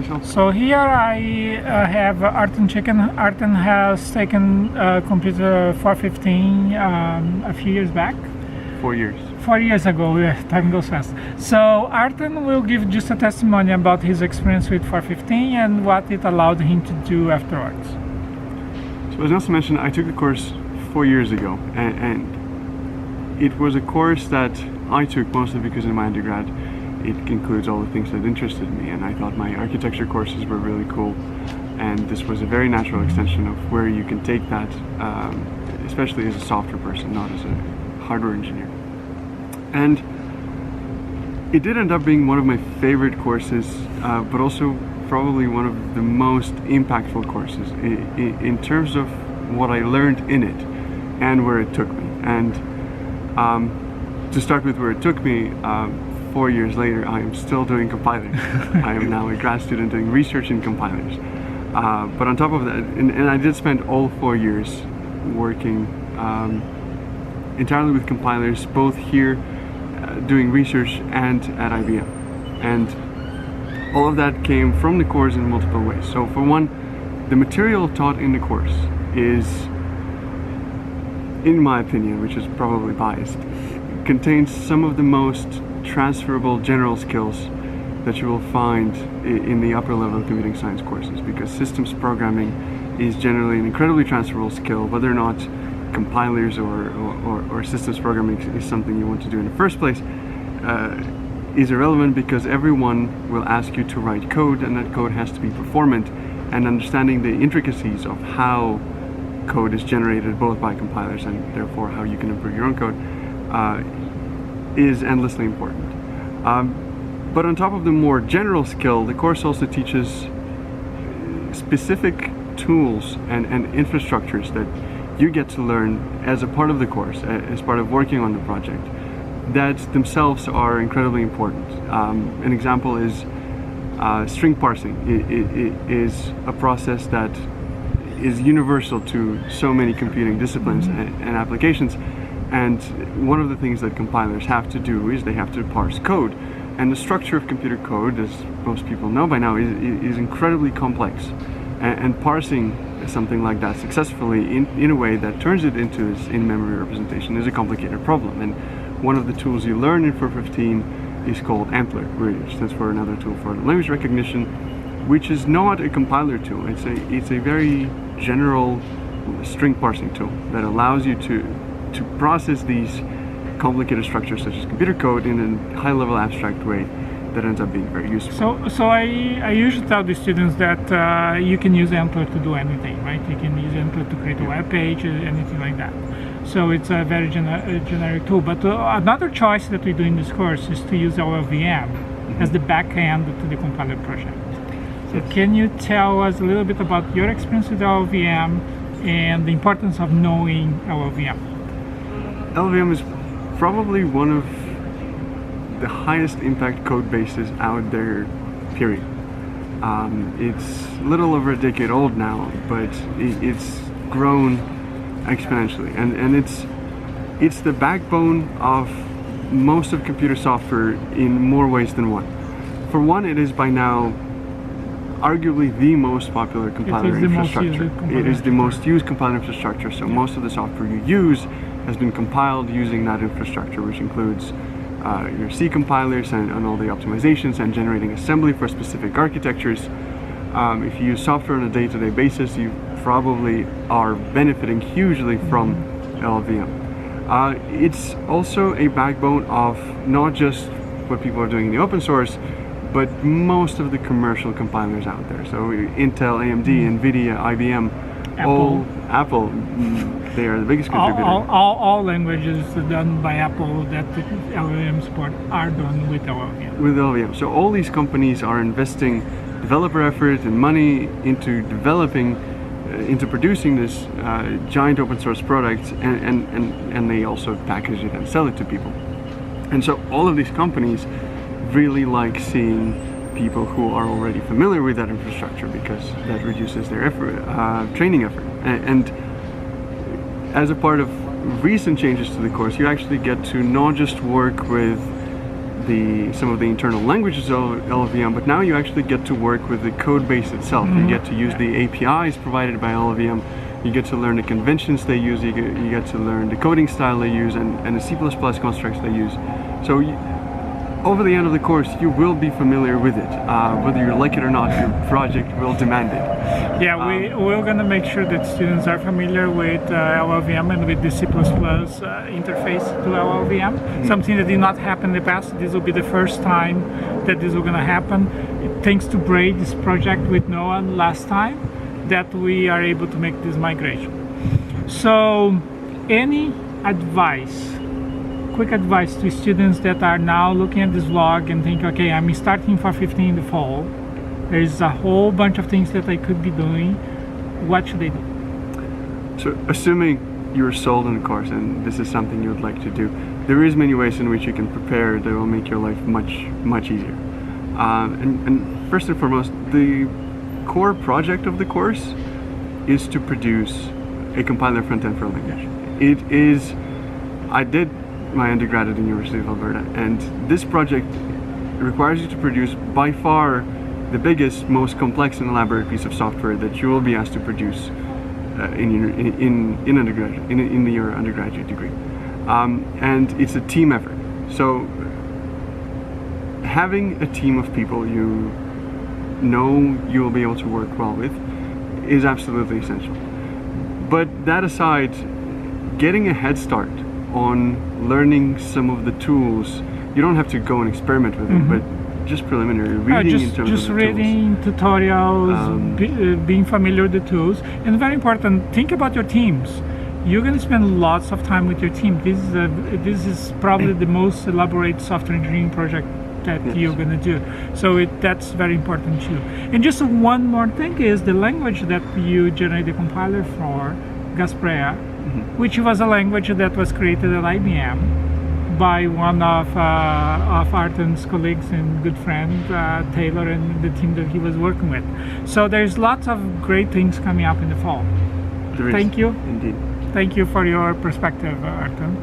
yourself? So here I have Artem Chikin. Artem has taken computer 415 a few years back. 4 years. 4 years ago, yeah, time goes fast. So Artem will give just a testimony about his experience with 415 and what it allowed him to do afterwards. So as Nelson mentioned, I took the course 4 years ago, and it was a course that I took mostly because in my undergrad it includes all the things that interested me, and I thought my architecture courses were really cool, and this was a very natural extension of where you can take that, especially as a software person, not as a hardware engineer. And it did end up being one of my favorite courses, but also probably one of the most impactful courses in terms of what I learned in it and where it took me. And to start with where it took me, 4 years later, I am still doing compilers. I am now a grad student doing research in compilers. But on top of that, and I did spend all 4 years working entirely with compilers, both here doing research and at IBM. And all of that came from the course in multiple ways. So for one, the material taught in the course is, in my opinion, which is probably biased, contains some of the most transferable general skills that you will find in the upper level computing science courses, because systems programming is generally an incredibly transferable skill, whether or not compilers or systems programming is something you want to do in the first place is irrelevant, because everyone will ask you to write code, and that code has to be performant, and understanding the intricacies of how code is generated both by compilers and therefore how you can improve your own code is endlessly important. But on top of the more general skill, the course also teaches specific tools and infrastructures that you get to learn as a part of the course, as part of working on the project, that themselves are incredibly important. An example is string parsing. It is a process that is universal to so many computing disciplines and applications. And one of the things that compilers have to do is they have to parse code. And the structure of computer code, as most people know by now, is incredibly complex. And parsing something like that successfully in a way that turns it into this in-memory representation is a complicated problem. And one of the tools you learn in 415 is called AMPLR, which stands for another tool for language recognition, which is not a compiler tool. It's a very general string parsing tool that allows you to process these complicated structures such as computer code in a high-level abstract way that ends up being very useful. So I usually tell the students that you can use AMPLR to do anything, right? You can use AMPLR to create a web page, anything like that. So it's a very generic tool. But another choice that we do in this course is to use LLVM as the back end to the compiler project. So yes. Can you tell us a little bit about your experience with LLVM and the importance of knowing LLVM? LLVM is probably one of the highest impact code bases out there, period. It's a little over a decade old now, but it's grown exponentially, and it's the backbone of most of computer software in more ways than one. For one, it is by now arguably the most popular compiler infrastructure. It is the most used compiler infrastructure, so most of the software you use has been compiled using that infrastructure, which includes your C compilers and all the optimizations and generating assembly for specific architectures. If you use software on a day-to-day basis, you probably are benefiting hugely from LLVM. It's also a backbone of not just what people are doing in the open source, but most of the commercial compilers out there. So Intel, AMD, NVIDIA, IBM, Apple, they are the biggest contributor. All languages done by Apple that LLVM support are done with LLVM. With LLVM. So all these companies are investing developer effort and money into developing, into producing this giant open source product, and they also package it and sell it to people. And so all of these companies really like seeing people who are already familiar with that infrastructure, because that reduces their effort, training effort. And as a part of recent changes to the course, you actually get to not just work with some of the internal languages of LLVM, but now you actually get to work with the code base itself. You get to use the APIs provided by LLVM. You get to learn the conventions they use. You get to learn the coding style they use and the C++ constructs they use. So over the end of the course, you will be familiar with it. Whether you like it or not, your project will demand it. Yeah, we're going to make sure that students are familiar with LLVM and with the C++ interface to LLVM. Something that did not happen in the past. This will be the first time that this is going to happen. Thanks to Braid, this project with Noah last time, that we are able to make this migration. So, any advice? Quick advice to students that are now looking at this vlog and think, okay, I'm starting for 15 in the fall. There's a whole bunch of things that I could be doing. What should they do? So, assuming you're sold on the course and this is something you would like to do, there is many ways in which you can prepare that will make your life much easier. And first and foremost, the core project of the course is to produce a compiler front-end for a language. I did my undergrad at the University of Alberta, and this project requires you to produce by far the biggest, most complex and elaborate piece of software that you will be asked to produce in your undergraduate degree. And it's a team effort. So having a team of people you know you will be able to work well with is absolutely essential. But that aside, getting a head start on learning some of the tools, you don't have to go and experiment with it, but just preliminary reading in terms just of the reading tutorials, being familiar with the tools, and very important, think about your teams. You're going to spend lots of time with your team. This is probably the most elaborate software engineering project that you're going to do. So that's very important too. And just one more thing is the language that you generate the compiler for, Gasprea, which was a language that was created at IBM by one of Artem's colleagues and good friend, Taylor, and the team that he was working with. So there's lots of great things coming up in the fall. There is, thank you. Indeed. Thank you for your perspective, Artem.